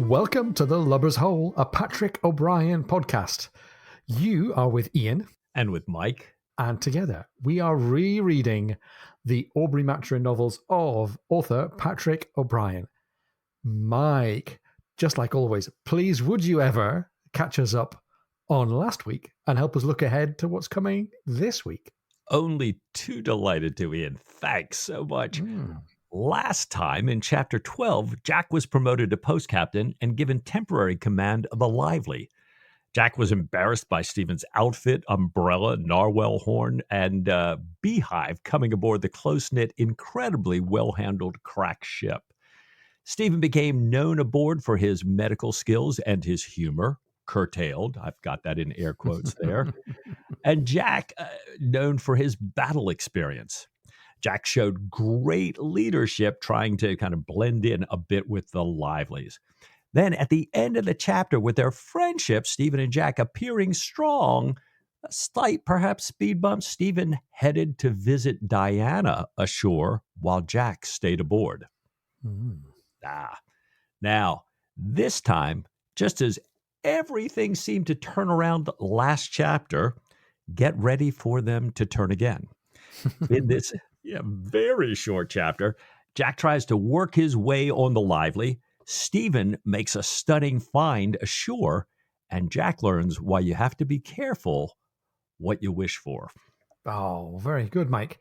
Welcome to The Lubber's Hole, a Patrick O'Brien podcast. You are with Ian. And with Mike. And together we are rereading the Aubrey Maturin novels of author Patrick O'Brien. Mike, just like always, please would you ever catch us up on last week and help us look ahead to what's coming this week? Only too delighted to, Ian. Thanks so much. Last time, in Chapter 12, Jack was promoted to post captain and given temporary command of the Lively. Jack was embarrassed by Stephen's outfit, umbrella, narwhal horn, and beehive coming aboard the close-knit, incredibly well-handled crack ship. Stephen became known aboard for his medical skills and his humor, curtailed. I've got that in air quotes there. And Jack, known for his battle experience. Jack showed great leadership, trying to kind of blend in a bit with the Livelies. Then at the end of the chapter, with their friendship, Stephen and Jack appearing strong, a slight perhaps speed bump, Stephen headed to visit Diana ashore while Jack stayed aboard. Now, this time, just as everything seemed to turn around last chapter, get ready for them to turn again. In this very short chapter, Jack tries to work his way on the Lively. Stephen makes a stunning find ashore, and Jack learns why you have to be careful what you wish for. Oh, very good, Mike.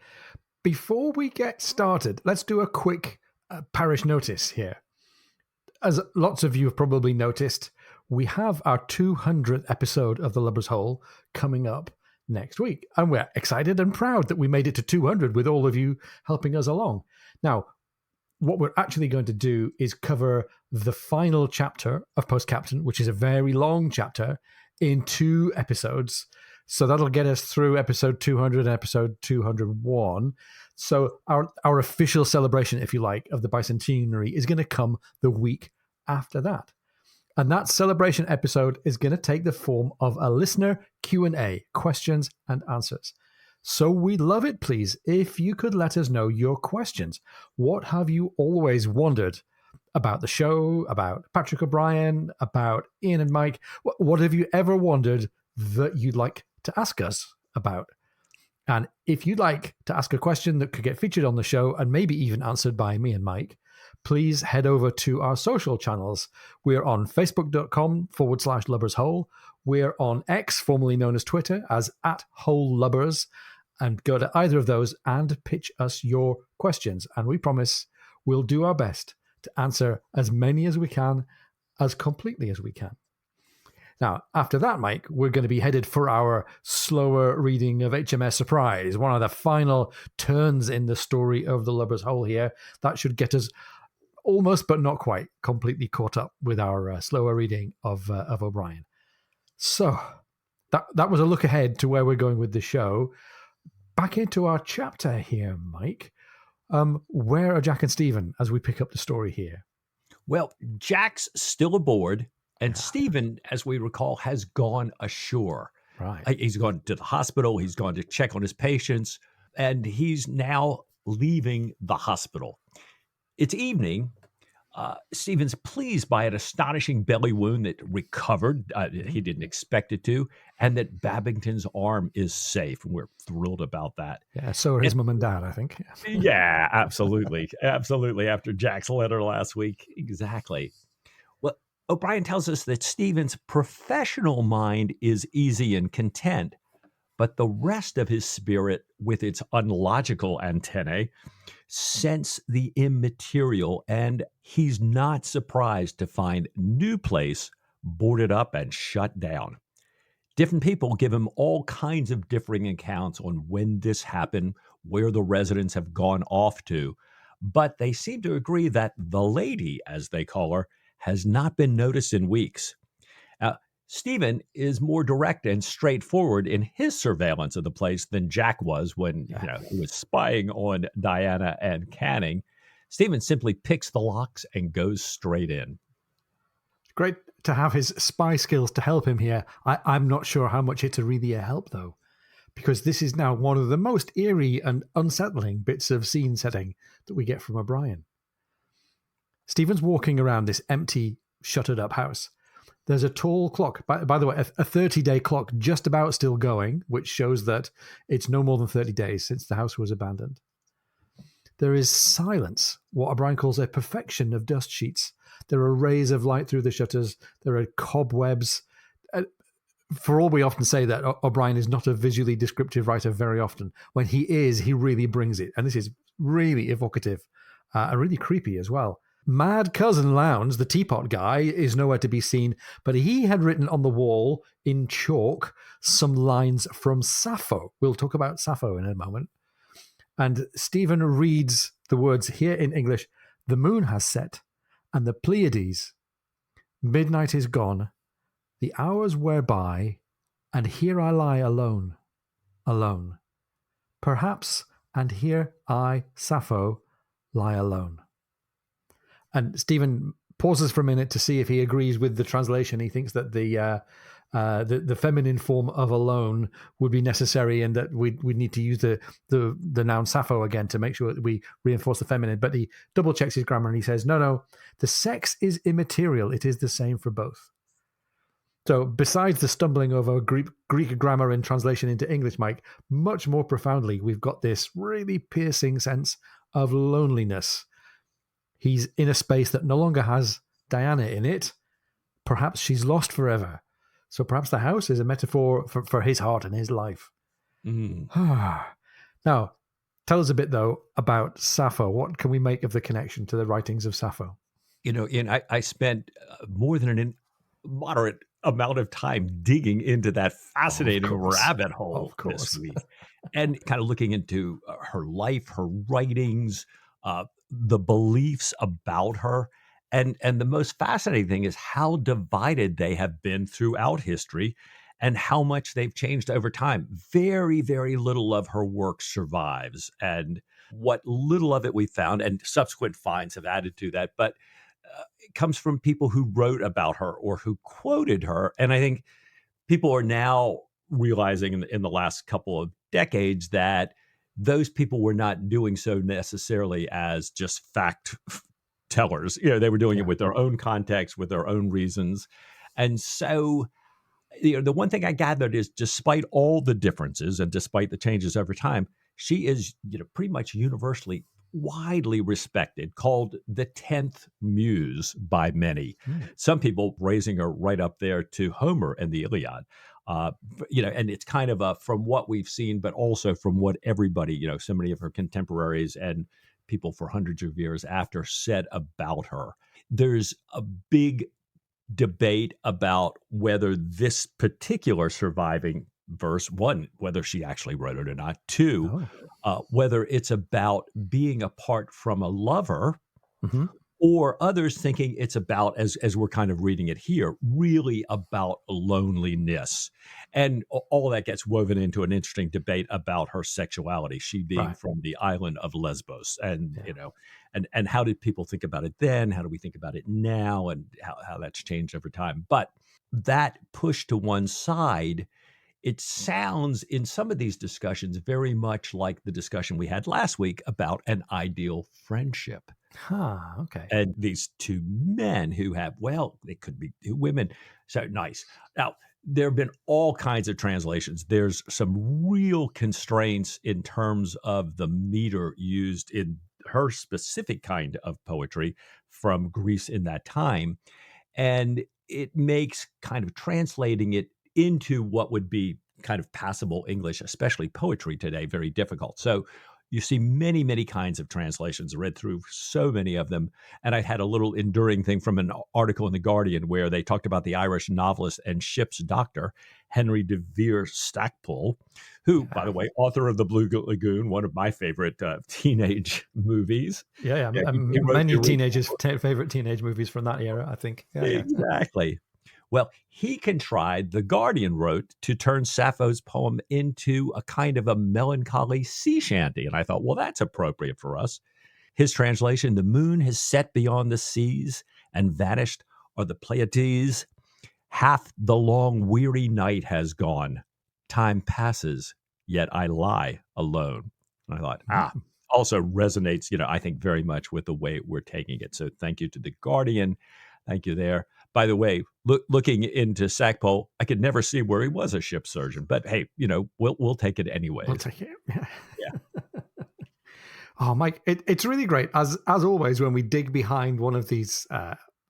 Before we get started, let's do a quick parish notice here. As lots of you have probably noticed, we have our 200th episode of The Lubber's Hole coming up next week. And we're excited and proud that we made it to 200 with all of you helping us along. Now, what we're actually going to do is cover the final chapter of Post Captain, which is a very long chapter, in 2 episodes. So that'll get us through episode 200 and episode 201. So our official celebration, if you like, of the bicentenary is going to come the week after that. And that celebration episode is going to take the form of a listener Q&A, questions and answers. So we'd love it, please, if you could let us know your questions. What have you always wondered about the show, about Patrick O'Brien, about Ian and Mike? What have you ever wondered that you'd like to ask us about? And if you'd like to ask a question that could get featured on the show and maybe even answered by me and Mike, please head over to our social channels. We're on facebook.com/LubbersHole. We're on X, formerly known as Twitter, as @HoleLubbers. And go to either of those and pitch us your questions. And we promise we'll do our best to answer as many as we can, as completely as we can. Now, after that, Mike, we're going to be headed for our slower reading of HMS Surprise, one of the final turns in the story of The Lubber's Hole here. That should get us almost, but not quite, completely caught up with our slower reading of O'Brien. So that was a look ahead to where we're going with the show. Back into our chapter here, Mike. Where are Jack and Stephen as we pick up the story here? Well, Jack's still aboard, and Stephen, as we recall, has gone ashore. Right. He's gone to the hospital. He's gone to check on his patients, and he's now leaving the hospital. It's evening. Stephen's pleased by an astonishing belly wound that recovered. He didn't expect it to, and that Babington's arm is safe. And we're thrilled about that. Yeah, so are his mom and dad, I think. Yeah, absolutely. Absolutely. After Jack's letter last week. Exactly. Well, O'Brien tells us that Stephen's professional mind is easy and content, but the rest of his spirit, with its unlogical antennae, sense the immaterial, and he's not surprised to find new place boarded up and shut down. Different people give him all kinds of differing accounts on when this happened, where the residents have gone off to, but they seem to agree that the lady, as they call her, has not been noticed in weeks. Stephen is more direct and straightforward in his surveillance of the place than Jack was when he was spying on Diana and Canning. Stephen simply picks the locks and goes straight in. Great to have his spy skills to help him here. I'm not sure how much it's really a help, though, because this is now one of the most eerie and unsettling bits of scene setting that we get from O'Brien. Stephen's walking around this empty shuttered up house. There's a tall clock, by the way, a 30-day clock just about still going, which shows that it's no more than 30 days since the house was abandoned. There is silence, what O'Brien calls a perfection of dust sheets. There are rays of light through the shutters. There are cobwebs. For all we often say that O'Brien is not a visually descriptive writer very often, when he is, he really brings it. And this is really evocative and really creepy as well. Mad Cousin Lowndes, the teapot guy, is nowhere to be seen, but he had written on the wall in chalk some lines from Sappho. We'll talk about Sappho in a moment. And Stephen reads the words here in English: "The moon has set, and the Pleiades. Midnight is gone. The hours wear by, and here I lie alone, alone. Perhaps, and here I, Sappho, lie alone." And Stephen pauses for a minute to see if he agrees with the translation. He thinks that the feminine form of alone would be necessary, and that we need to use the noun Sappho again to make sure that we reinforce the feminine. But he double checks his grammar and he says, no, the sex is immaterial. It is the same for both. So besides the stumbling over Greek grammar and translation into English, Mike, much more profoundly, we've got this really piercing sense of loneliness. He's in a space that no longer has Diana in it. Perhaps she's lost forever. So perhaps the house is a metaphor for his heart and his life. Mm. Now, tell us a bit, though, about Sappho. What can we make of the connection to the writings of Sappho? Ian, I spent more than an moderate amount of time digging into that fascinating rabbit hole this week and kind of looking into her life, her writings, the beliefs about her. And the most fascinating thing is how divided they have been throughout history and how much they've changed over time. Very, very little of her work survives. And what little of it we found, and subsequent finds have added to that, but it comes from people who wrote about her or who quoted her. And I think people are now realizing in the last couple of decades that those people were not doing so necessarily as just fact tellers. They were doing it with their own context, with their own reasons. And so, the one thing I gathered is, despite all the differences and despite the changes over time, she is, pretty much universally widely respected, called the 10th muse by many. Some people raising her right up there to Homer and the Iliad. And it's kind of from what we've seen, but also from what everybody, so many of her contemporaries and people for hundreds of years after said about her. There's a big debate about whether this particular surviving verse, one, whether she actually wrote it or not, two, whether it's about being apart from a lover, or others thinking it's about, as we're kind of reading it here, really about loneliness. And all that gets woven into an interesting debate about her sexuality, she being from the island of Lesbos. And, and how did people think about it then? How do we think about it now? And how that's changed over time. But that pushed to one side, it sounds in some of these discussions very much like the discussion we had last week about an ideal friendship. Okay. And these two men who have, they could be two women. So nice. Now, there have been all kinds of translations. There's some real constraints in terms of the meter used in her specific kind of poetry from Greece in that time. And it makes kind of translating it into what would be kind of passable English, especially poetry today, very difficult. So you see many, many kinds of translations, read through so many of them. And I had a little enduring thing from an article in The Guardian where they talked about the Irish novelist and ship's doctor, Henry de Vere Stackpole, who, by the way, author of The Blue Lagoon, one of my favorite teenage movies. Many teenagers' favorite teenage movies from that era, I think. Exactly. Well, he contrived, The Guardian wrote, to turn Sappho's poem into a kind of a melancholy sea shanty. And I thought, well, that's appropriate for us. His translation, "The moon has set beyond the seas, and vanished are the Pleiades. Half the long weary night has gone. Time passes, yet I lie alone." And I thought, also resonates, I think very much with the way we're taking it. So thank you to The Guardian. Thank you there. by the way, looking into Sackpole, I could never see where he was a ship surgeon. But hey, we'll take it We'll anyways. take it. Yeah. Yeah. Oh, Mike, it's really great as always when we dig behind one of these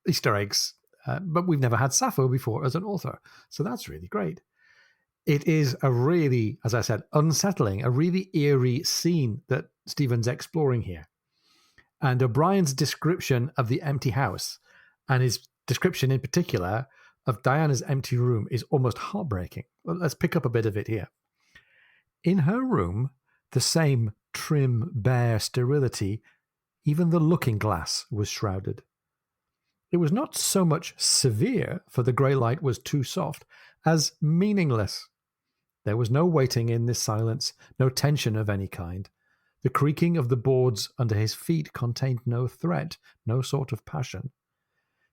Easter eggs. But we've never had Sappho before as an author, so that's really great. It is a really, as I said, unsettling, a really eerie scene that Stephen's exploring here. And O'Brien's description of the empty house, and his description in particular of Diana's empty room, is almost heartbreaking. Well, let's pick up a bit of it here. In her room, the same trim, bare sterility, even the looking glass was shrouded. It was not so much severe, for the grey light was too soft, as meaningless. There was no waiting in this silence, no tension of any kind. The creaking of the boards under his feet contained no threat, no sort of passion.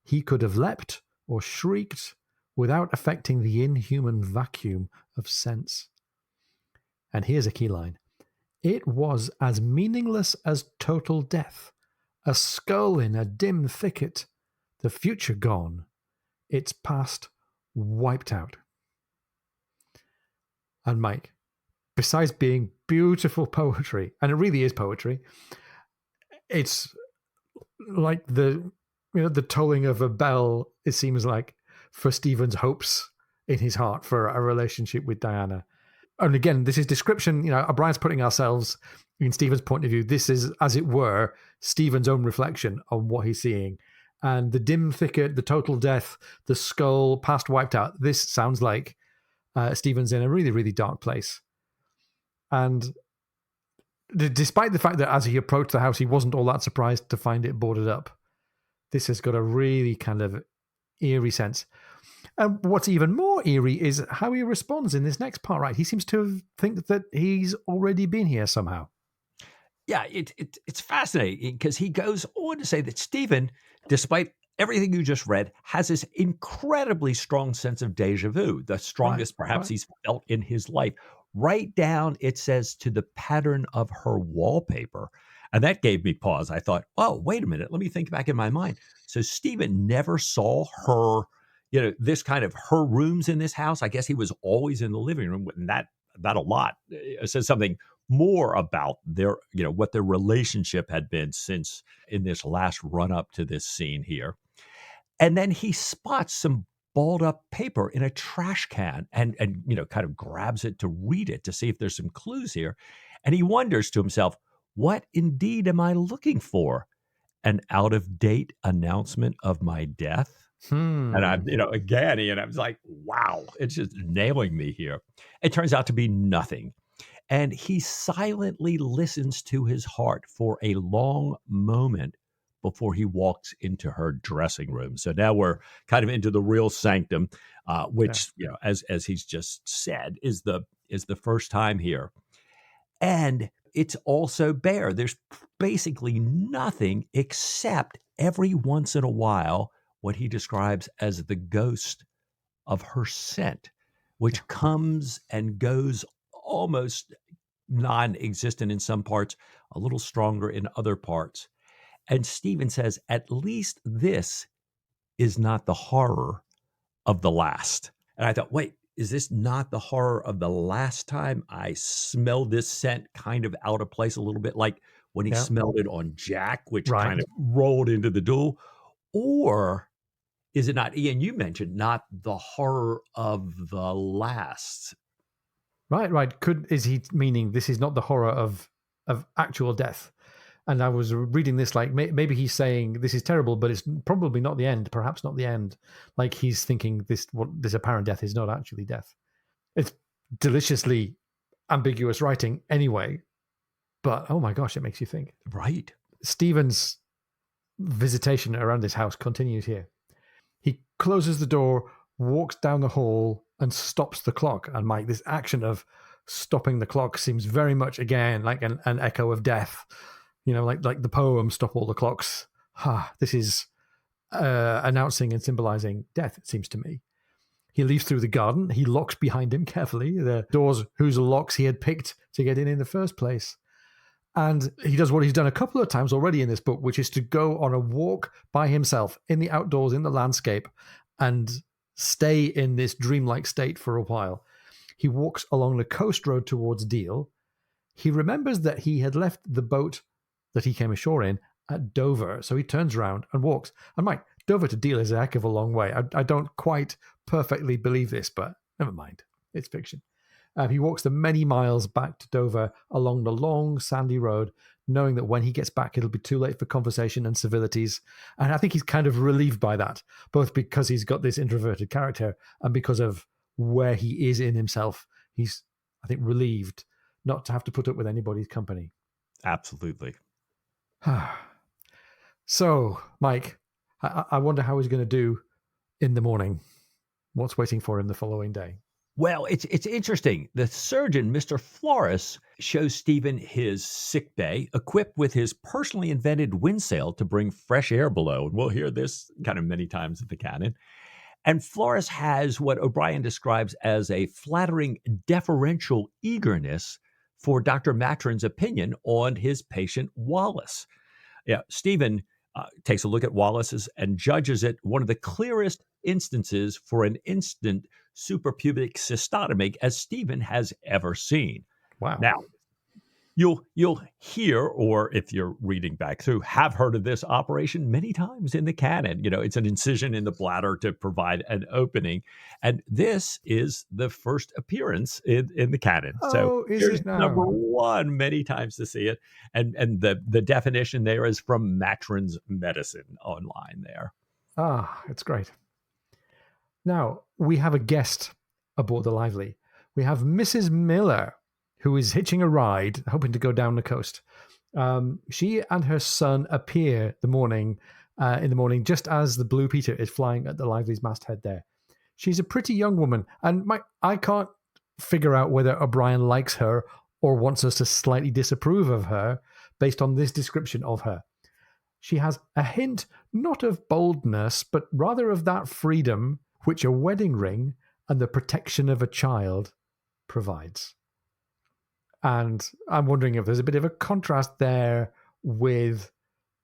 He could have leapt or shrieked without affecting the inhuman vacuum of sense. And here's a key line. It was as meaningless as total death, a skull in a dim thicket, the future gone, its past wiped out. And Mike, besides being beautiful poetry, and it really is poetry, it's like the tolling of a bell, it seems like, for Stephen's hopes in his heart for a relationship with Diana. And again, this is description, O'Brien's putting ourselves in Stephen's point of view. This is, as it were, Stephen's own reflection on what he's seeing. And the dim thicket, the total death, the skull, past wiped out, this sounds like Stephen's in a really, really dark place. And despite the fact that as he approached the house, he wasn't all that surprised to find it boarded up, this has got a really kind of eerie sense. And what's even more eerie is how he responds in this next part, right? He seems to think that he's already been here somehow. Yeah, it's fascinating because he goes on to say that Stephen, despite everything you just read, has this incredibly strong sense of deja vu, the strongest perhaps he's felt in his life. Right down, it says, to the pattern of her wallpaper. And that gave me pause. I thought, oh, wait a minute. Let me think back in my mind. So Stephen never saw her, this kind of her rooms in this house. I guess he was always in the living room, and that a lot. It says something more about their, what their relationship had been since in this last run up to this scene here. And then he spots some balled up paper in a trash can and kind of grabs it to read it to see if there's some clues here. And he wonders to himself, what indeed am I looking for? An out of date announcement of my death? And I'm, again, and I was like, wow, it's just nailing me here. It turns out to be nothing. And he silently listens to his heart for a long moment before he walks into her dressing room. So now we're kind of into the real sanctum, which, as he's just said, is the first time here. And it's also bare. There's basically nothing except every once in a while what he describes as the ghost of her scent, which comes and goes almost non-existent in some parts, a little stronger in other parts. And Stephen says, at least this is not the horror of the last. And I thought, wait, is this not the horror of the last time I smelled this scent kind of out of place a little bit, like when he smelled it on Jack, which kind of rolled into the duel? Or is it not, Ian, you mentioned, not the horror of the last? Right. Is he meaning this is not the horror of actual death? And I was reading this like maybe he's saying this is terrible, but it's probably not the end. Perhaps not the end. Like he's thinking this apparent death is not actually death. It's deliciously ambiguous writing anyway. But oh my gosh, it makes you think. Right. Stephen's visitation around this house continues here. He closes the door, walks down the hall, and stops the clock. And Mike, this action of stopping the clock seems very much again like an echo of death. Like the poem "Stop All the Clocks." This is announcing and symbolizing death, it seems to me. He leaves through the garden. He locks behind him carefully the doors whose locks he had picked to get in the first place. And he does what he's done a couple of times already in this book, which is to go on a walk by himself in the outdoors, in the landscape, and stay in this dreamlike state for a while. He walks along the coast road towards Deal. He remembers that he had left the boat that he came ashore in at Dover, so he turns around and walks. And Mike, Dover to Deal is a heck of a long way. I don't quite perfectly believe this, but never mind. It's fiction. He walks the many miles back to Dover along the long, sandy road, knowing that when he gets back, it'll be too late for conversation and civilities. And I think he's kind of relieved by that, both because he's got this introverted character and because of where he is in himself. He's, I think, relieved not to have to put up with anybody's company. Absolutely. So, Mike, I wonder how he's going to do in the morning. What's waiting for him the following day? Well, it's interesting. The surgeon, Mr. Flores, shows Stephen his sick bay, equipped with his personally invented windsail to bring fresh air below. And we'll hear this kind of many times in the canon. And Flores has what O'Brien describes as a flattering, deferential eagerness for Dr. Matron's opinion on his patient Wallace. Yeah, Stephen takes a look at Wallace's and judges it one of the clearest instances for an instant suprapubic cystotomy as Stephen has ever seen. Wow. Now, you'll hear, or if you're reading back through, have heard of this operation many times in the canon. It's an incision in the bladder to provide an opening. And this is the first appearance in the canon. So is it now? Number one, many times to see it. And the definition there is from Matron's Medicine online there. It's great. Now, we have a guest aboard the Lively. We have Mrs. Miller, who is hitching a ride, hoping to go down the coast. She and her son appear in the morning, just as the Blue Peter is flying at the Lively's masthead there. She's a pretty young woman, and I can't figure out whether O'Brien likes her or wants us to slightly disapprove of her based on this description of her. She has a hint not of boldness, but rather of that freedom which a wedding ring and the protection of a child provides. And I'm wondering if there's a bit of a contrast there with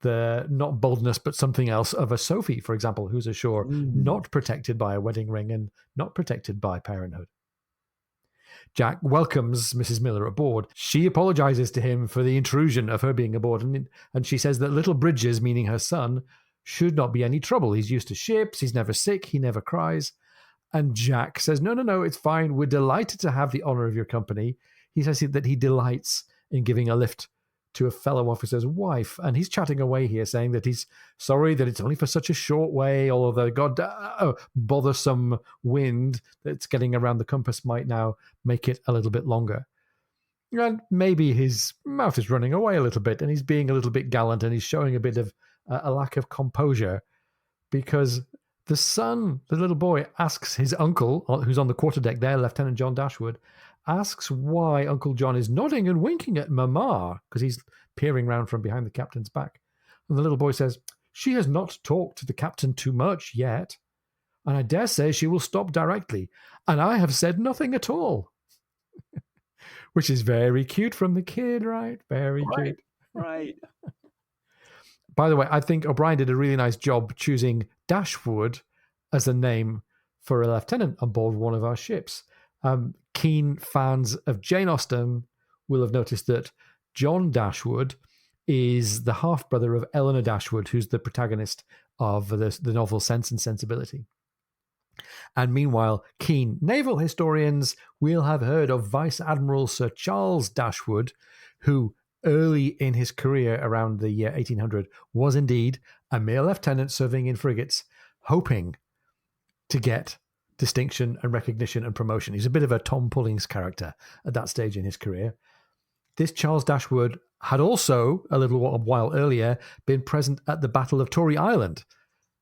the not boldness, but something else of a Sophie, for example, who's ashore, not protected by a wedding ring and not protected by parenthood. Jack welcomes Mrs. Miller aboard. She apologizes to him for the intrusion of her being aboard, and she says that little Bridges, meaning her son, should not be any trouble. He's used to ships, he's never sick, he never cries. And Jack says, no, it's fine. We're delighted to have the honor of your company. He says that he delights in giving a lift to a fellow officer's wife. And he's chatting away here, saying that he's sorry that it's only for such a short way, although the bothersome wind that's getting around the compass might now make it a little bit longer. And maybe his mouth is running away a little bit, and he's being a little bit gallant, and he's showing a bit of a lack of composure, because the son, the little boy, asks his uncle, who's on the quarterdeck there, Lieutenant John Dashwood, asks why Uncle John is nodding and winking at Mama, because he's peering round from behind the captain's back. And the little boy says, she has not talked to the captain too much yet, and I dare say she will stop directly, and I have said nothing at all. Which is very cute from the kid, right? Very cute. Right. By the way, I think O'Brien did a really nice job choosing Dashwood as a name for a lieutenant on board one of our ships. Keen fans of Jane Austen will have noticed that John Dashwood is the half-brother of Eleanor Dashwood, who's the protagonist of the novel Sense and Sensibility. And meanwhile, keen naval historians will have heard of Vice Admiral Sir Charles Dashwood, who early in his career around the year 1800 was indeed a male lieutenant serving in frigates, hoping to get distinction and recognition and promotion. He's a bit of a Tom Pullings character at that stage in his career. This Charles Dashwood had also, a little while earlier, been present at the Battle of Tory Island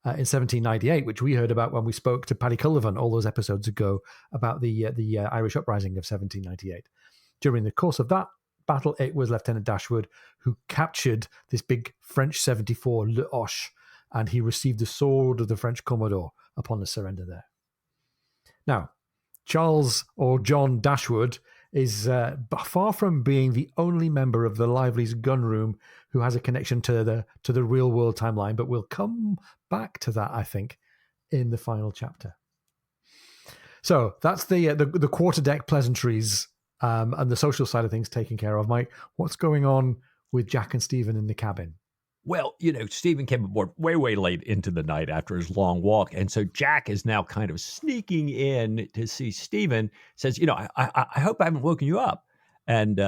in 1798, which we heard about when we spoke to Paddy Cullivan all those episodes ago about the Irish uprising of 1798. During the course of that battle, it was Lieutenant Dashwood who captured this big French 74 Le Hoche, and he received the sword of the French Commodore upon the surrender there. Now, Charles or John Dashwood is far from being the only member of the Lively's gunroom who has a connection to the real world timeline, but we'll come back to that, I think, in the final chapter. So that's the quarterdeck pleasantries and the social side of things taken care of. Mike, what's going on with Jack and Stephen in the cabin? Well, Stephen came aboard way, way late into the night after his long walk. And so Jack is now kind of sneaking in to see Stephen, says, I hope I haven't woken you up. And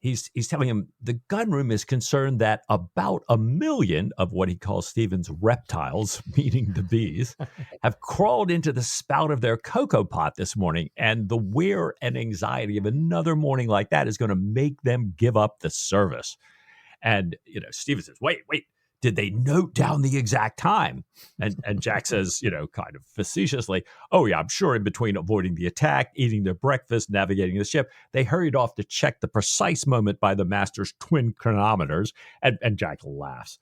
he's telling him the gunroom is concerned that about 1 million of what he calls Stephen's reptiles, meaning the bees, have crawled into the spout of their cocoa pot this morning. And the wear and anxiety of another morning like that is going to make them give up the service. And, Stephen says, wait, did they note down the exact time? And Jack says, kind of facetiously, oh, yeah, I'm sure in between avoiding the attack, eating their breakfast, navigating the ship, they hurried off to check the precise moment by the master's twin chronometers. And Jack laughs.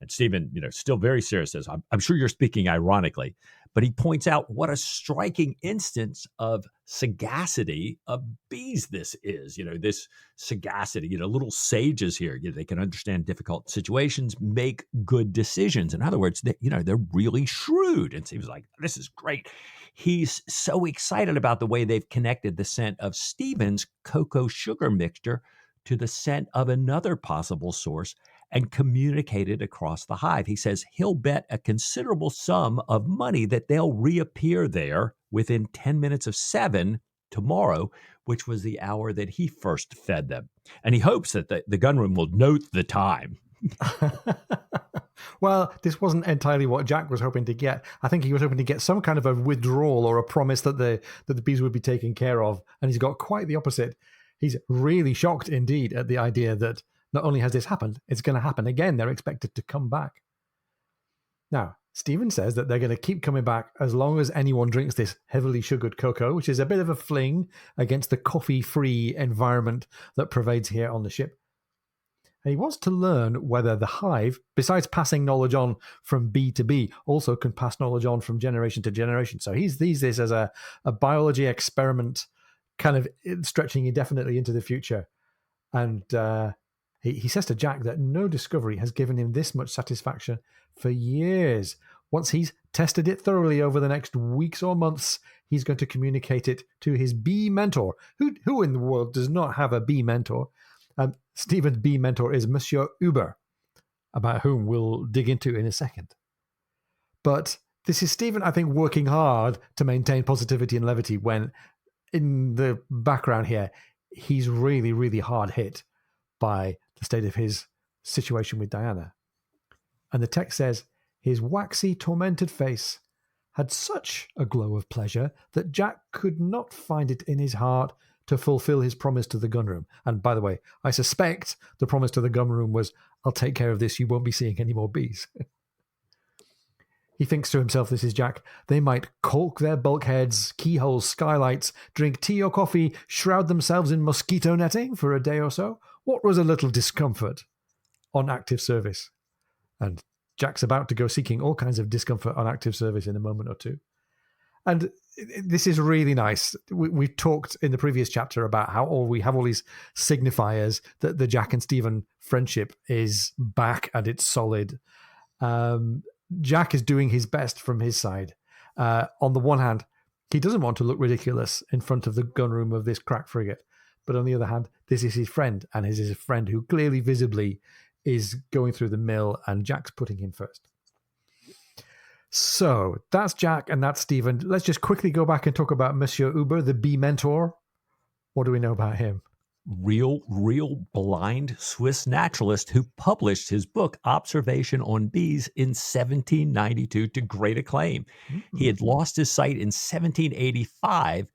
And Stephen, still very serious, says, I'm sure you're speaking ironically. But he points out what a striking instance of sagacity of bees this is. This sagacity, little sages here. They can understand difficult situations, make good decisions. In other words, they're really shrewd. And Stephen's like, this is great. He's so excited about the way they've connected the scent of Stephen's cocoa sugar mixture to the scent of another possible source and communicated across the hive. He says he'll bet a considerable sum of money that they'll reappear there within 10 minutes of 7 tomorrow, which was the hour that he first fed them. And he hopes that the gunroom will note the time. Well, this wasn't entirely what Jack was hoping to get. I think he was hoping to get some kind of a withdrawal or a promise that the bees would be taken care of. And he's got quite the opposite. He's really shocked indeed at the idea that not only has this happened, it's going to happen again. They're expected to come back. Now, Stephen says that they're going to keep coming back as long as anyone drinks this heavily sugared cocoa, which is a bit of a fling against the coffee-free environment that pervades here on the ship. And he wants to learn whether the hive, besides passing knowledge on from bee to bee, also can pass knowledge on from generation to generation. So he sees this as a biology experiment kind of stretching indefinitely into the future. And he says to Jack that no discovery has given him this much satisfaction for years. Once he's tested it thoroughly over the next weeks or months, he's going to communicate it to his bee mentor. Who in the world does not have a bee mentor? Stephen's bee mentor is Monsieur Uber, about whom we'll dig into in a second. But this is Stephen, I think, working hard to maintain positivity and levity when in the background here, he's really, really hard hit by the state of his situation with Diana. And the text says, his waxy, tormented face had such a glow of pleasure that Jack could not find it in his heart to fulfill his promise to the gunroom. And by the way, I suspect the promise to the gunroom was, I'll take care of this, you won't be seeing any more bees. He thinks to himself, this is Jack, they might caulk their bulkheads, keyholes, skylights, drink tea or coffee, shroud themselves in mosquito netting for a day or so. What was a little discomfort on active service? And Jack's about to go seeking all kinds of discomfort on active service in a moment or two. And this is really nice. We talked in the previous chapter about how we have all these signifiers that the Jack and Stephen friendship is back and it's solid. Jack is doing his best from his side. On the one hand, he doesn't want to look ridiculous in front of the gunroom of this crack frigate. But on the other hand, this is his friend, and this is a friend who clearly, visibly, is going through the mill, and Jack's putting him first. So that's Jack and that's Stephen. Let's just quickly go back and talk about Monsieur Uber, the bee mentor. What do we know about him? Real blind Swiss naturalist who published his book, Observation on Bees, in 1792 to great acclaim. Mm-hmm. He had lost his sight in 1785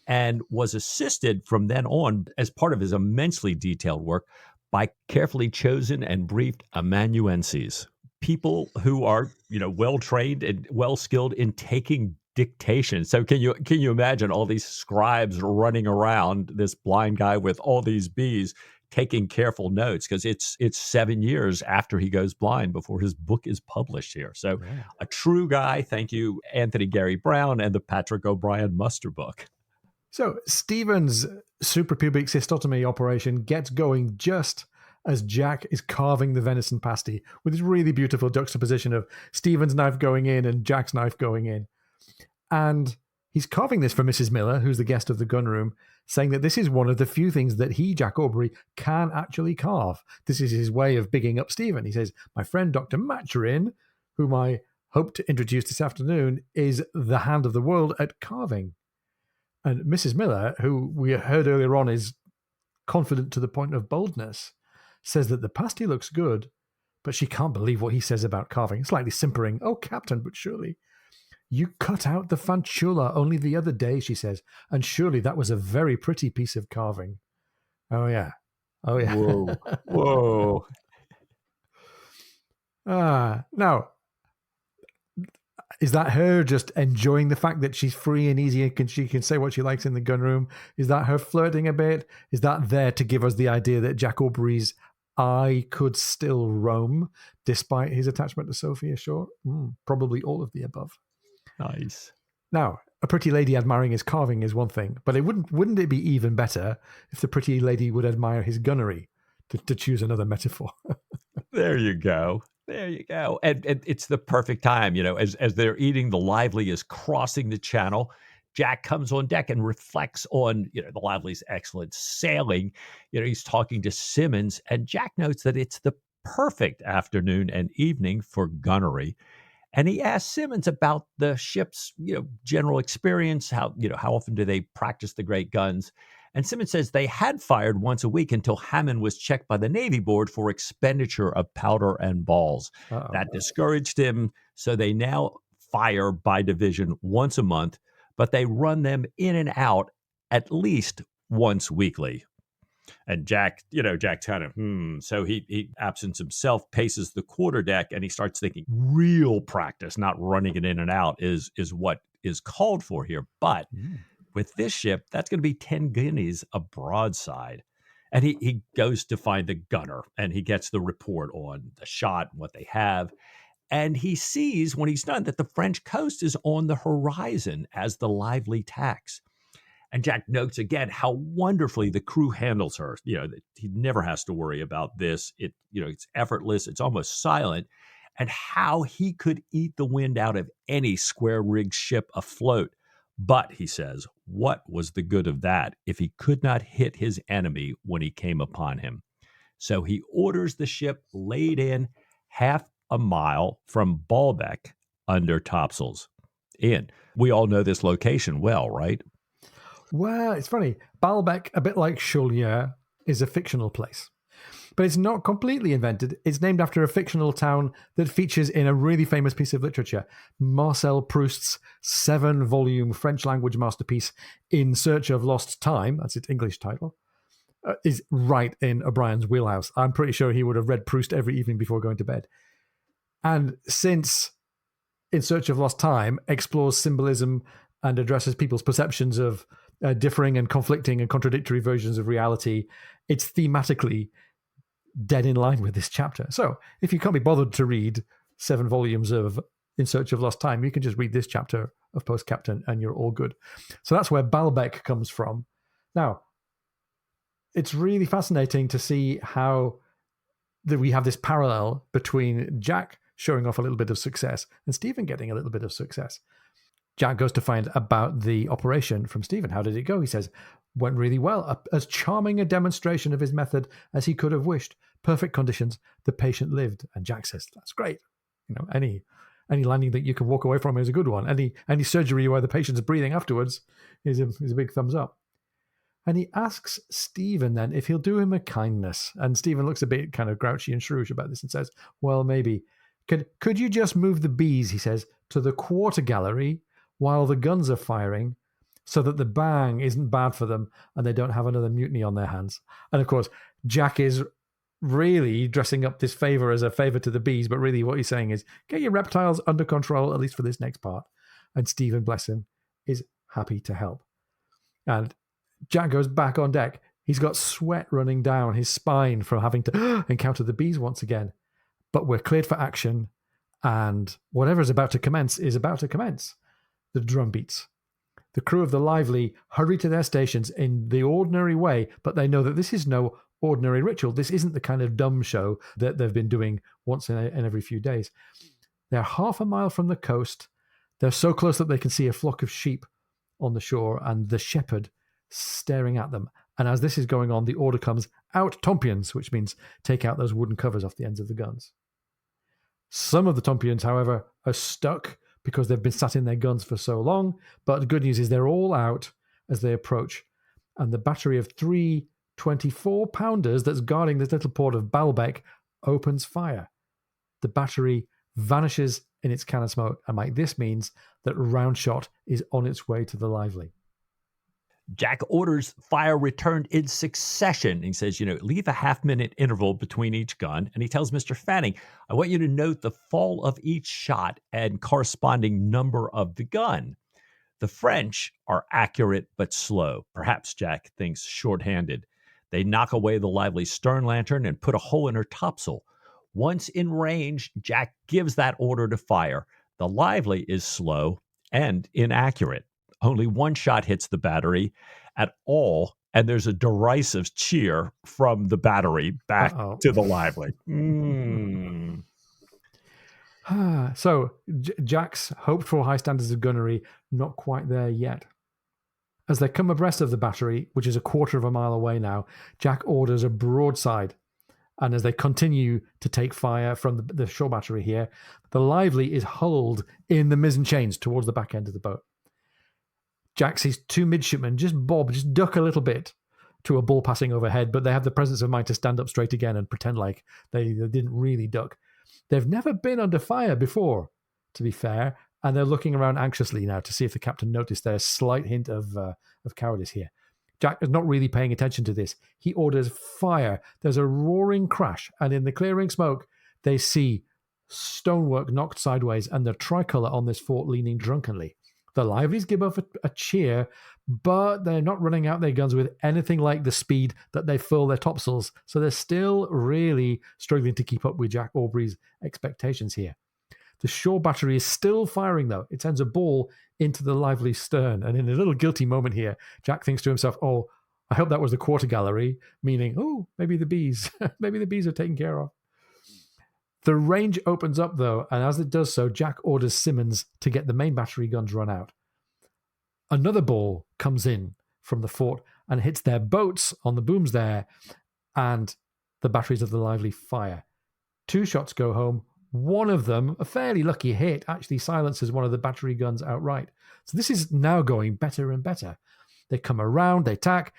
and was assisted from then on, as part of his immensely detailed work, by carefully chosen and briefed amanuenses, people who are, well-trained and well-skilled in taking dictation. So can you imagine all these scribes running around this blind guy with all these bees taking careful notes, because it's 7 years after he goes blind before his book is published here. So yeah. A true guy. Thank you, Anthony Gary Brown and the Patrick O'Brien Muster book. So Stephen's suprapubic cystotomy operation gets going just as Jack is carving the venison pasty with this really beautiful juxtaposition of Stephen's knife going in and Jack's knife going in. And he's carving this for Mrs. Miller, who's the guest of the gunroom, saying that this is one of the few things that he, Jack Aubrey, can actually carve. This is his way of bigging up Stephen. He says, my friend Dr. Maturin, whom I hope to introduce this afternoon, is the hand of the world at carving. And Mrs. Miller, who we heard earlier on is confident to the point of boldness, says that the pasty looks good, but she can't believe what he says about carving, slightly simpering. Oh, Captain, but surely you cut out the fanciulla only the other day, she says, and surely that was a very pretty piece of carving. Oh, yeah. Oh, yeah. Whoa. Whoa. Now, is that her just enjoying the fact that she's free and easy and she can say what she likes in the gunroom? Is that her flirting a bit? Is that there to give us the idea that Jack Aubrey's eye could still roam despite his attachment to Sophie Ashore? Probably all of the above. Nice. Now, a pretty lady admiring his carving is one thing, but wouldn't it be even better if the pretty lady would admire his gunnery, to choose another metaphor? There you go. There you go. And it's the perfect time, as they're eating, the Lively is crossing the channel. Jack comes on deck and reflects on, the Lively's excellent sailing. He's talking to Simmons, and Jack notes that it's the perfect afternoon and evening for gunnery. And he asks Simmons about the ship's, general experience. How often do they practice the great guns? And Simmons says they had fired once a week until Hammond was checked by the Navy Board for expenditure of powder and balls. Uh-oh. That discouraged him. So they now fire by division once a month, but they run them in and out at least once weekly. And Jack's kind of, So he absents himself, paces the quarterdeck, and he starts thinking real practice, not running it in and out, is what is called for here. But with this ship, that's going to be 10 guineas a broadside. And he goes to find the gunner, and he gets the report on the shot and what they have. And he sees, when he's done, that the French coast is on the horizon as the Lively tacks. And Jack notes again how wonderfully the crew handles her. That he never has to worry about this. It's effortless. It's almost silent. And how he could eat the wind out of any square-rigged ship afloat. But, he says, what was the good of that if he could not hit his enemy when he came upon him? So he orders the ship laid in half a mile from Baalbek under topsails. Ian, we all know this location well, right? Well, it's funny. Baalbek, a bit like Chaulieu, is a fictional place. But it's not completely invented. It's named after a fictional town that features in a really famous piece of literature, Marcel Proust's 7-volume French-language masterpiece, In Search of Lost Time, that's its English title, is right in O'Brien's wheelhouse. I'm pretty sure he would have read Proust every evening before going to bed. And since In Search of Lost Time explores symbolism and addresses people's perceptions of differing and conflicting and contradictory versions of reality, it's thematically dead in line with this chapter. So if you can't be bothered to read 7 volumes of In Search of Lost Time, you can just read this chapter of Post Captain and you're all good. So that's where Baalbek comes from. Now, it's really fascinating to see how that we have this parallel between Jack showing off a little bit of success and Stephen getting a little bit of success. Jack goes to find about the operation from Stephen. How did it go? He says, went really well. As charming a demonstration of his method as he could have wished. Perfect conditions. The patient lived. And Jack says, that's great. Any landing that you can walk away from is a good one. Any surgery where the patient's breathing afterwards is a big thumbs up. And he asks Stephen then if he'll do him a kindness. And Stephen looks a bit kind of grouchy and shrewish about this and says, well, maybe. Could you just move the bees, he says, to the quarter gallery while the guns are firing so that the bang isn't bad for them and they don't have another mutiny on their hands? And of course, Jack is really dressing up this favor as a favor to the bees, but really what he's saying is, get your reptiles under control, at least for this next part. And Stephen, bless him, is happy to help. And Jack goes back on deck. He's got sweat running down his spine from having to encounter the bees once again. But we're cleared for action, and whatever is about to commence is about to commence. The drum beats. The crew of the Lively hurry to their stations in the ordinary way, but they know that this is no ordinary ritual. This isn't the kind of dumb show that they've been doing once in every few days. They're half a mile from the coast. They're so close that they can see a flock of sheep on the shore and the shepherd staring at them. And as this is going on, the order comes, out tompions, which means take out those wooden covers off the ends of the guns. Some of the tompions, however, are stuck because they've been sat in their guns for so long. But the good news is they're all out as they approach. And the battery of 3 24-pounders that's guarding this little port of Baalbek opens fire. The battery vanishes in its cannon smoke. And Mike, this means that round shot is on its way to the Lively. Jack orders fire returned in succession. He says, leave a half-minute interval between each gun. And he tells Mr. Fanning, I want you to note the fall of each shot and corresponding number of the gun. The French are accurate but slow. Perhaps, Jack thinks, short-handed. They knock away the Lively stern lantern and put a hole in her topsail. Once in range, Jack gives that order to fire. The Lively is slow and inaccurate. Only one shot hits the battery at all, and there's a derisive cheer from the battery back to the Lively. So Jack's hoped for high standards of gunnery, not quite there yet. As they come abreast of the battery, which is a quarter of a mile away now, Jack orders a broadside. And as they continue to take fire from the shore battery here, the Lively is hulled in the mizzen chains towards the back end of the boat. Jack sees two midshipmen just duck a little bit to a ball passing overhead, but they have the presence of mind to stand up straight again and pretend like they didn't really duck. They've never been under fire before, to be fair, and they're looking around anxiously now to see if the captain noticed their slight hint of cowardice here. Jack is not really paying attention to this. He orders fire. There's a roaring crash, and in the clearing smoke, they see stonework knocked sideways and the tricolour on this fort leaning drunkenly. The Livelies give up a cheer, but they're not running out their guns with anything like the speed that they fill their topsails, so they're still really struggling to keep up with Jack Aubrey's expectations here. The shore battery is still firing, though. It sends a ball into the Lively stern, and in a little guilty moment here, Jack thinks to himself, oh, I hope that was the quarter gallery, meaning, oh, maybe the bees. Maybe the bees are taken care of. The range opens up, though, and as it does so, Jack orders Simmons to get the main battery guns run out. Another ball comes in from the fort and hits their boats on the booms there, and the batteries of the Lively fire. 2 shots go home. One of them, a fairly lucky hit, actually silences one of the battery guns outright. So this is now going better and better. They come around, they tack.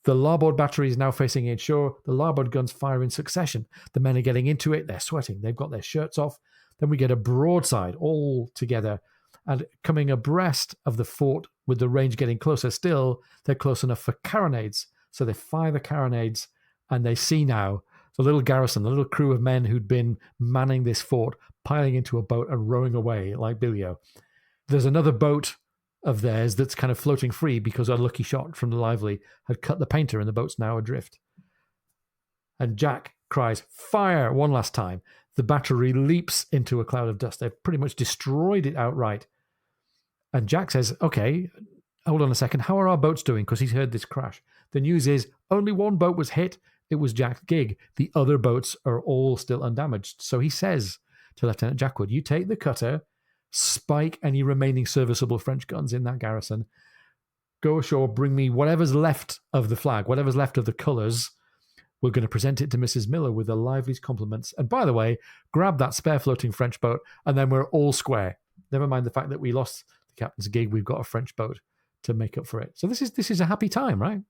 The larboard battery is now facing inshore. The larboard guns fire in succession. The men are getting into it. They're sweating. They've got their shirts off. Then we get a broadside all together. And coming abreast of the fort with the range getting closer still, they're close enough for carronades. So they fire the carronades and they see now the little garrison, the little crew of men who'd been manning this fort, piling into a boat and rowing away like Billio. There's another boat of theirs that's kind of floating free because a lucky shot from the Lively had cut the painter and the boat's now adrift. And Jack cries, fire, one last time. The battery leaps into a cloud of dust. They've pretty much destroyed it outright. And Jack says, okay, hold on a second. How are our boats doing? Because he's heard this crash. The news is only one boat was hit. It was Jack's gig. The other boats are all still undamaged. So he says to Lieutenant Jackwood, you take the cutter, spike any remaining serviceable French guns in that garrison, go ashore, bring me whatever's left of the flag, whatever's left of the colours. We're going to present it to Mrs. Miller with the liveliest compliments. And by the way, grab that spare floating French boat, and then we're all square. Never mind the fact that we lost the captain's gig. We've got a French boat to make up for it. So this is a happy time, right?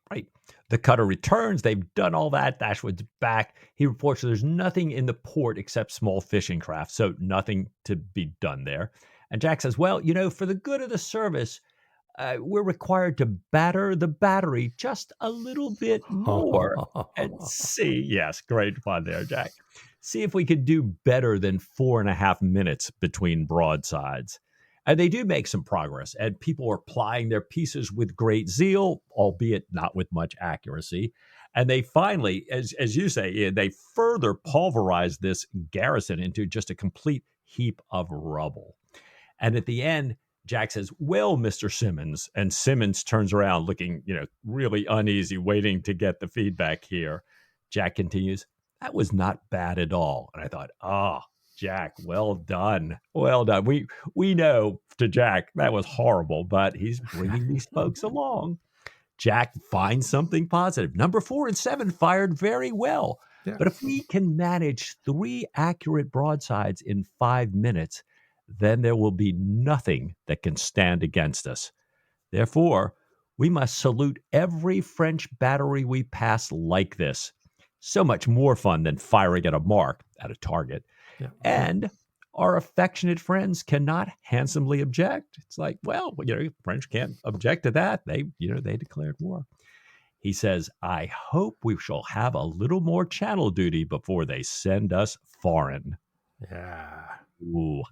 Right. The cutter returns. They've done all that. Dashwood's back. He reports there's nothing in the port except small fishing craft, so nothing to be done there. And Jack says, well, for the good of the service, we're required to batter the battery just a little bit more. And see, yes, great fun there, Jack. See if we could do better than 4.5 minutes between broadsides. And they do make some progress, and people are plying their pieces with great zeal, albeit not with much accuracy. And they finally, as you say, they further pulverize this garrison into just a complete heap of rubble. And at the end, Jack says, "Well, Mr. Simmons," and Simmons turns around looking, really uneasy, waiting to get the feedback here. Jack continues, "That was not bad at all." And I thought, Jack, well done. Well done. We know to Jack that was horrible, but he's bringing these folks along. Jack finds something positive. Number 4 and 7 fired very well. Yeah. But if we can manage 3 accurate broadsides in 5 minutes, then there will be nothing that can stand against us. Therefore, we must salute every French battery we pass like this. So much more fun than firing at a mark, at a target. Yeah. And our affectionate friends cannot handsomely object. It's like, well, French can't object to that. They declared war. He says, "I hope we shall have a little more channel duty before they send us foreign." Yeah. Ooh.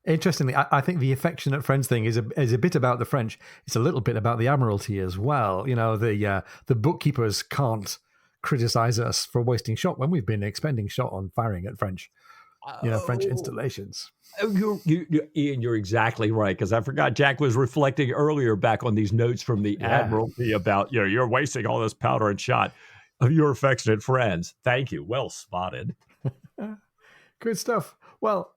Interestingly, I think the affectionate friends thing is a bit about the French. It's a little bit about the Admiralty as well. The bookkeepers can't criticize us for wasting shot when we've been expending shot on firing at French installations. Ian, you're exactly right, because I forgot Jack was reflecting earlier back on these notes from the Admiralty about, you're wasting all this powder and shot of your affectionate friends. Thank you. Well spotted. Good stuff. Well,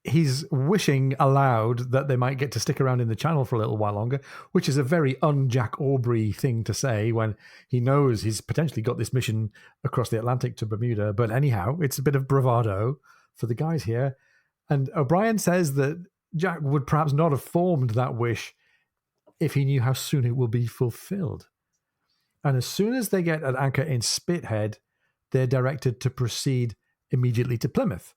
he's wishing aloud that they might get to stick around in the channel for a little while longer, which is a very un-Jack Aubrey thing to say when he knows he's potentially got this mission across the Atlantic to Bermuda. But anyhow, it's a bit of bravado for the guys here. And O'Brien says that Jack would perhaps not have formed that wish if he knew how soon it will be fulfilled. And as soon as they get an anchor in Spithead, they're directed to proceed immediately to Plymouth.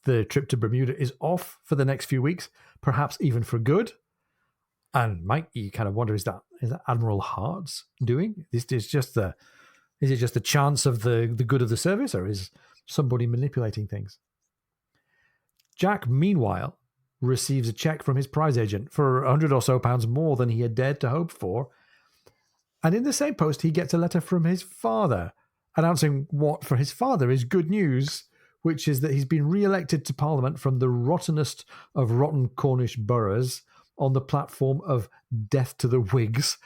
The trip to Bermuda is off for the next few weeks, perhaps even for good. And Mike, you kind of wonder, is that Admiral Hart's doing? Is it just the chance of the good of the service, or is somebody manipulating things? Jack, meanwhile, receives a check from his prize agent for £100 or so more than he had dared to hope for. And in the same post, he gets a letter from his father announcing what for his father is good news, which is that he's been re-elected to Parliament from the rottenest of rotten Cornish boroughs on the platform of death to the Whigs,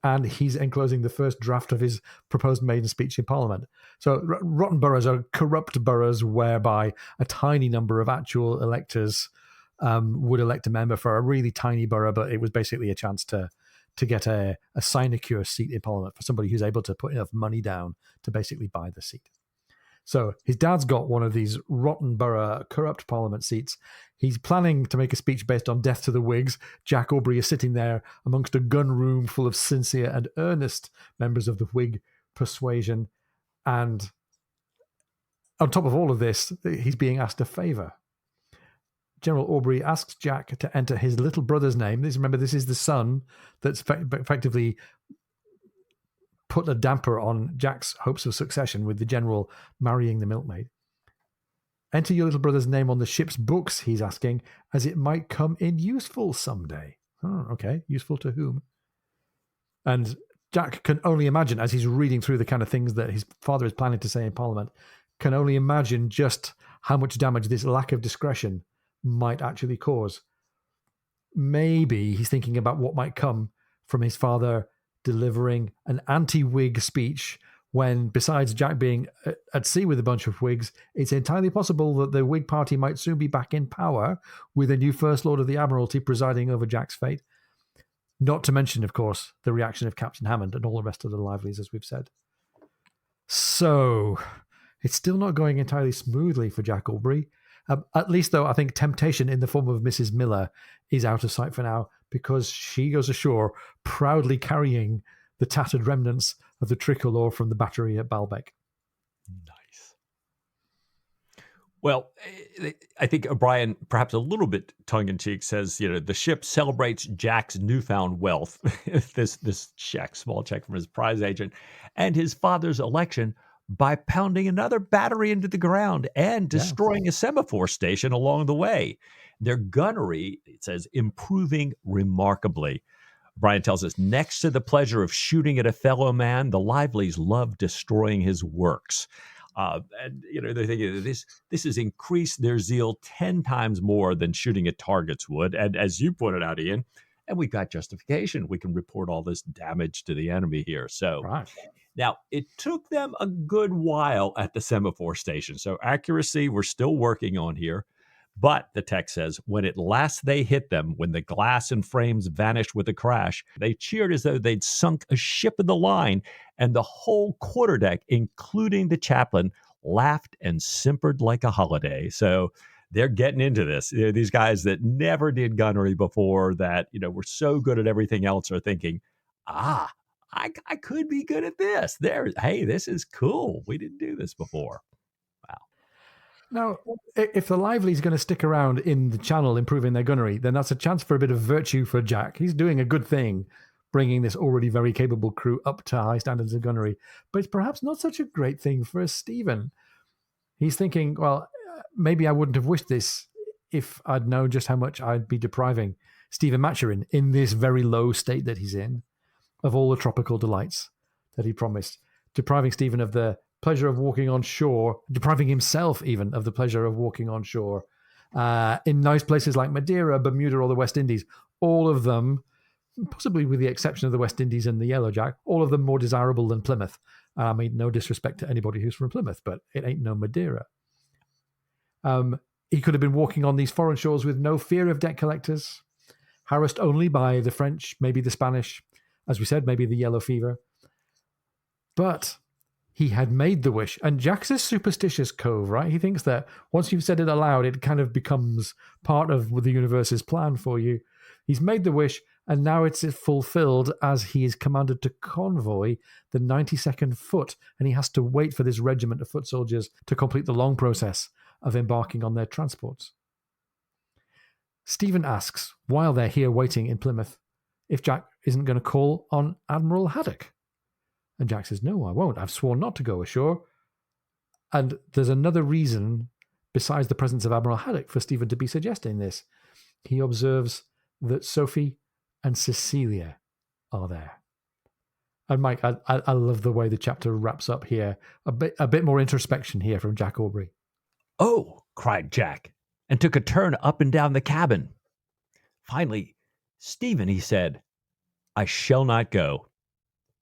and he's enclosing the first draft of his proposed maiden speech in Parliament. So rotten boroughs are corrupt boroughs whereby a tiny number of actual electors would elect a member for a really tiny borough, but it was basically a chance to get a sinecure seat in Parliament for somebody who's able to put enough money down to basically buy the seat. So his dad's got one of these rotten borough corrupt Parliament seats. He's planning to make a speech based on death to the Whigs. Jack Aubrey is sitting there amongst a gun room full of sincere and earnest members of the Whig persuasion. And on top of all of this, he's being asked a favour. General Aubrey asks Jack to enter his little brother's name. Remember, this is the son that's effectively put a damper on Jack's hopes of succession with the general marrying the milkmaid. Enter your little brother's name on the ship's books, he's asking, as it might come in useful someday. Oh, okay. Useful to whom? And Jack can only imagine, as he's reading through the kind of things that his father is planning to say in Parliament, can only imagine just how much damage this lack of discretion might actually cause. Maybe he's thinking about what might come from his father delivering an anti-Whig speech when, besides Jack being at sea with a bunch of Whigs, it's entirely possible that the Whig party might soon be back in power with a new First Lord of the Admiralty presiding over Jack's fate. Not to mention, of course, the reaction of Captain Hammond and all the rest of the Livelies, as we've said. So, it's still not going entirely smoothly for Jack Aubrey. At least, though, I think temptation in the form of Mrs. Miller is out of sight for now, because she goes ashore proudly carrying the tattered remnants of the tricolour from the battery at Baalbek. Nice. Well, I think O'Brien, perhaps a little bit tongue-in-cheek, says, the ship celebrates Jack's newfound wealth, this check, small check from his prize agent, and his father's election by pounding another battery into the ground and destroying a semaphore station along the way. Their gunnery, it says, improving remarkably. Brian tells us, next to the pleasure of shooting at a fellow man, the Livelies love destroying his works. And they're thinking that this has increased their zeal 10 times more than shooting at targets would. And as you pointed out, Ian, and we've got justification. We can report all this damage to the enemy here. So Right. now, it took them a good while at the semaphore station. So accuracy, we're still working on here. But the text says, when at last they hit them, when the glass and frames vanished with a crash, they cheered as though they'd sunk a ship of the line, and the whole quarterdeck, including the chaplain, laughed and simpered like a holiday. So they're getting into this. These guys that never did gunnery before, that were so good at everything else, are thinking, I could be good at this. Hey, this is cool. We didn't do this before. Wow. Now, if the Lively's going to stick around in the channel improving their gunnery, then that's a chance for a bit of virtue for Jack. He's doing a good thing, bringing this already very capable crew up to high standards of gunnery. But it's perhaps not such a great thing for Stephen. He's thinking, well, maybe I wouldn't have wished this if I'd known just how much I'd be depriving Stephen Maturin in this very low state that he's in of all the tropical delights that he promised, depriving Stephen of the pleasure of walking on shore, depriving himself even of the pleasure of walking on shore in nice places like Madeira, Bermuda, or the West Indies. All of them, possibly with the exception of the West Indies and the Yellow Jack, all of them more desirable than Plymouth. I mean, no disrespect to anybody who's from Plymouth, but it ain't no Madeira. He could have been walking on these foreign shores with no fear of debt collectors, harassed only by the French, maybe the Spanish, as we said, maybe the yellow fever. But he had made the wish. And Jack's a superstitious cove, right? He thinks that once you've said it aloud, it kind of becomes part of the universe's plan for you. He's made the wish, and now it's fulfilled as he is commanded to convoy the 92nd Foot, and he has to wait for this regiment of foot soldiers to complete the long process of embarking on their transports. Stephen asks, while they're here waiting in Plymouth, if Jack isn't going to call on Admiral Haddock. And Jack says, no, I won't. I've sworn not to go ashore. And there's another reason, besides the presence of Admiral Haddock, for Stephen to be suggesting this. He observes that Sophie and Cecilia are there. And Mike, I love the way the chapter wraps up here. A bit more introspection here from Jack Aubrey. Oh, cried Jack, and took a turn up and down the cabin. Finally, Stephen, he said, I shall not go.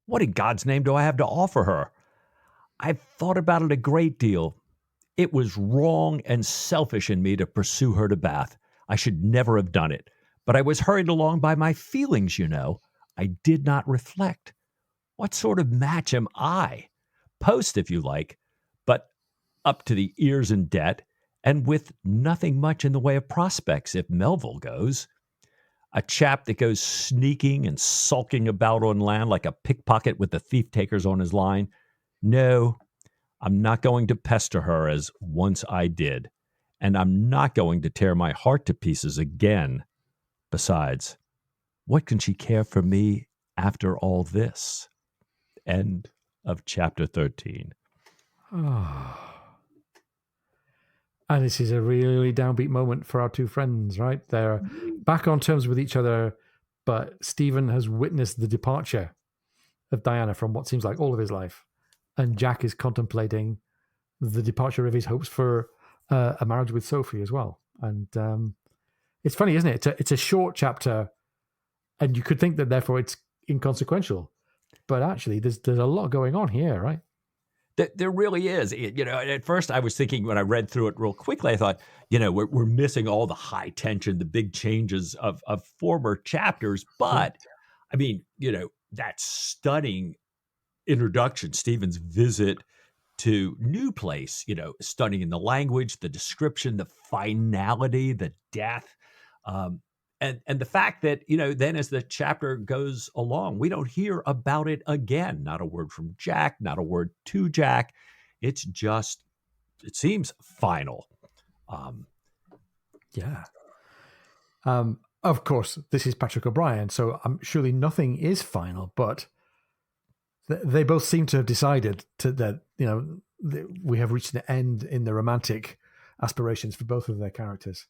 What in God's name do I have to offer her? I've thought about it a great deal. It was wrong and selfish in me to pursue her to Bath. I should never have done it. But I was hurried along by my feelings, I did not reflect. What sort of match am I? Post, if you like, but up to the ears in debt, and with nothing much in the way of prospects if Melville goes. A chap that goes sneaking and sulking about on land like a pickpocket with the thief-takers on his line. No, I'm not going to pester her as once I did, and I'm not going to tear my heart to pieces again. Besides, what can she care for me after all this? End of chapter 13. Oh. And this is a really downbeat moment for our two friends, right? They're back on terms with each other, but Stephen has witnessed the departure of Diana from what seems like all of his life. And Jack is contemplating the departure of his hopes for a marriage with Sophie as well. And it's funny, isn't it? It's a short chapter, and you could think that therefore it's inconsequential. But actually, there's a lot going on here, right? There really is. At first I was thinking when I read through it real quickly, I thought, we're missing all the high tension, the big changes of former chapters. But I mean, that stunning introduction, Stephen's visit to New Place, stunning in the language, the description, the finality, the death. And the fact that, then as the chapter goes along, we don't hear about it again. Not a word from Jack, not a word to Jack. It's just, it seems final. Yeah. Of course, this is Patrick O'Brian, so surely nothing is final, but they both seem to have decided that, we have reached an end in the romantic aspirations for both of their characters.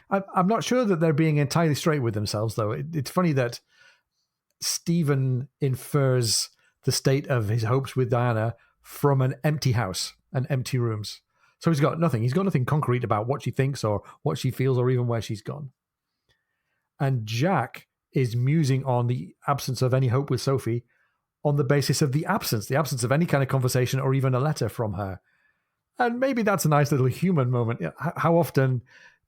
I'm not sure that they're being entirely straight with themselves, though. It's funny that Stephen infers the state of his hopes with Diana from an empty house. and empty rooms. So he's got nothing. He's got nothing concrete about what she thinks or what she feels or even where she's gone. And Jack is musing on the absence of any hope with Sophie on the basis of the absence of any kind of conversation or even a letter from her. And maybe that's a nice little human moment. How often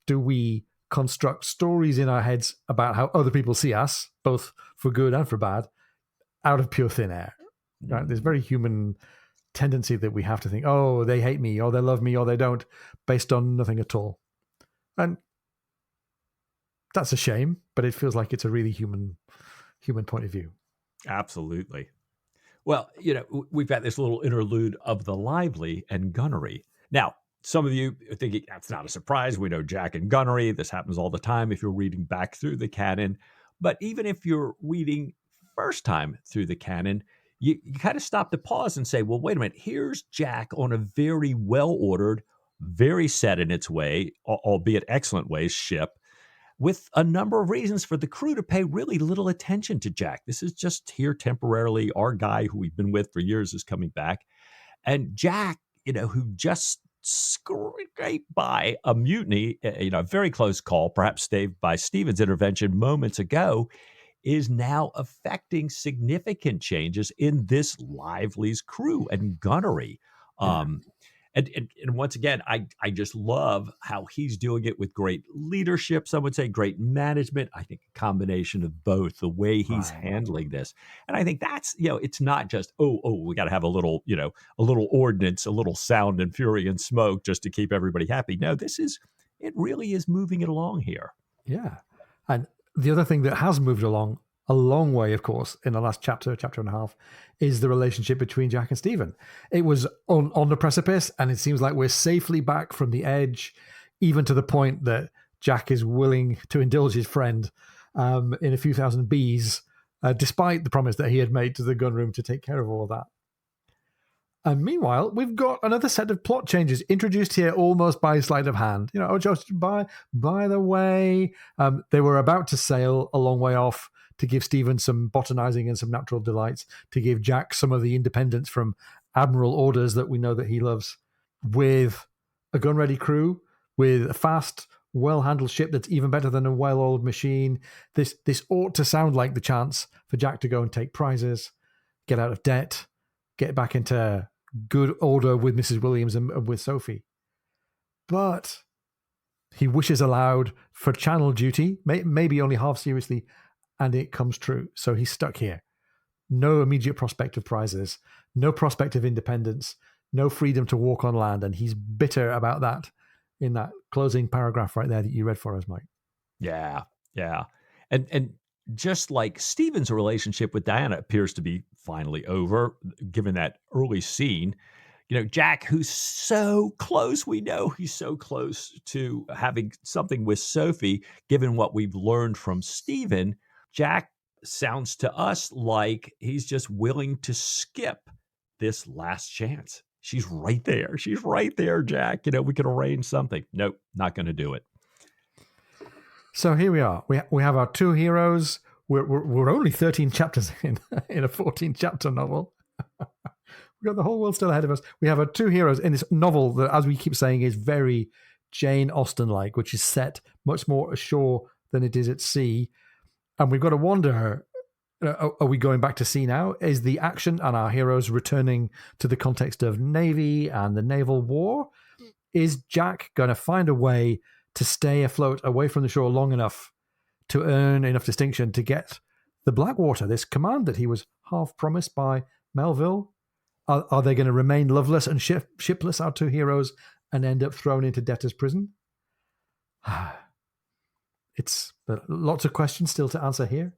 do we construct stories in our heads about how other people see us, both for good and for bad, out of pure thin air? Right? There's very human tendency that we have to think, oh, they hate me, or they love me, or they don't, based on nothing at all. And that's a shame, but it feels like it's a really human point of view. Absolutely. Well, we've got this little interlude of the lively and Gunnery. Now, some of you are thinking that's not a surprise. We know Jack and Gunnery. This happens all the time if you're reading back through the canon. But even if you're reading first time through the canon, you kind of stop to pause and say, well, wait a minute. Here's Jack on a very well-ordered, very set in its way, albeit excellent ways, ship, with a number of reasons for the crew to pay really little attention to Jack. This is just here temporarily. Our guy who we've been with for years is coming back. And Jack, who just scraped by a mutiny, a very close call, perhaps saved by Stephen's intervention moments ago, is now affecting significant changes in this Lively's crew and Gunnery. Yeah. And once again, I just love how he's doing it with great leadership. Some would say great management. I think a combination of both, the way he's handling this. And I think that's, it's not just, we got to have a little ordnance, a little sound and fury and smoke just to keep everybody happy. No, it really is moving it along here. Yeah. And the other thing that has moved along a long way, of course, in the last chapter and a half, is the relationship between Jack and Stephen. It was on the precipice, and it seems like we're safely back from the edge, even to the point that Jack is willing to indulge his friend in a few thousand bees, despite the promise that he had made to the gunroom to take care of all of that. And meanwhile, we've got another set of plot changes introduced here almost by sleight of hand. Just by the way, they were about to sail a long way off to give Stephen some botanizing and some natural delights, to give Jack some of the independence from admiral orders that we know that he loves, with a gun-ready crew, with a fast, well-handled ship that's even better than a well-oiled machine. This ought to sound like the chance for Jack to go and take prizes, get out of debt, get back into good order with Mrs. Williams and with Sophie. But he wishes aloud for channel duty, maybe only half seriously, and it comes true. So he's stuck here. No immediate prospect of prizes, no prospect of independence, no freedom to walk on land, and he's bitter about that in that closing paragraph right there that you read for us, Mike. Yeah. And just like Stephen's relationship with Diana appears to be finally over, given that early scene, Jack, who's so close, we know he's so close to having something with Sophie, given what we've learned from Stephen, Jack sounds to us like he's just willing to skip this last chance. She's right there. She's right there, Jack. We could arrange something. Nope, not going to do it. So here we are. We have our two heroes. We're only 13 chapters in a 14-chapter novel. We've got the whole world still ahead of us. We have our two heroes in this novel that, as we keep saying, is very Jane Austen-like, which is set much more ashore than it is at sea. And we've got to wonder, are we going back to sea now? Is the action and our heroes returning to the context of Navy and the naval war? Is Jack going to find a way to stay afloat away from the shore long enough to earn enough distinction to get the Blackwater, this command that he was half promised by Melville? Are they going to remain loveless and shipless, our two heroes, and end up thrown into debtor's prison? It's lots of questions still to answer here.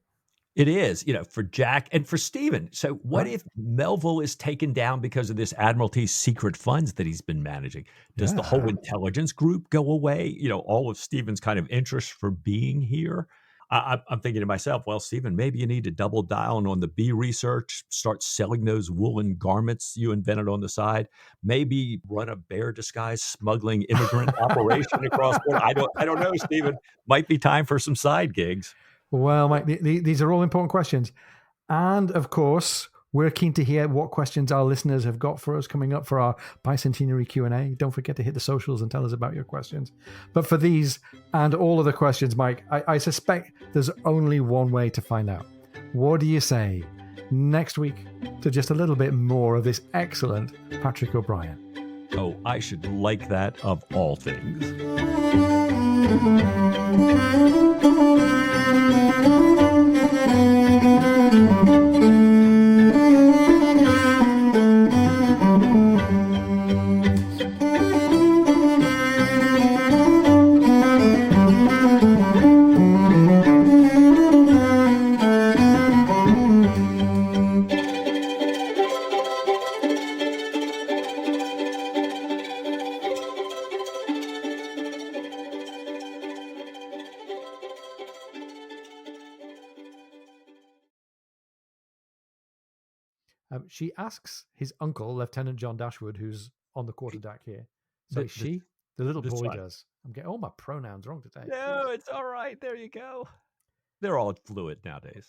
It is, for Jack and for Stephen. So what if Melville is taken down because of this Admiralty's secret funds that he's been managing? Does the whole intelligence group go away? All of Stephen's kind of interest for being here? I'm thinking to myself, well, Stephen, maybe you need to double down on the bee research, start selling those woolen garments you invented on the side, maybe run a bear disguise smuggling immigrant operation across border. I don't know, Stephen. Might be time for some side gigs. Well, Mike, these are all important questions. And of course, We're keen to hear what questions our listeners have got for us coming up for our bicentenary Q&A. Don't forget to hit the socials and tell us about your questions. But for these and all of the questions, Mike, I suspect there's only one way to find out. What do you say next week to just a little bit more of this excellent Patrick O'Brien? Oh, I should like that of all things. She asks his uncle, Lieutenant John Dashwood, who's on the quarterdeck here. Sorry, the little boy son. does. I'm getting all my pronouns wrong today. No, it's all right. There you go. They're all fluid nowadays.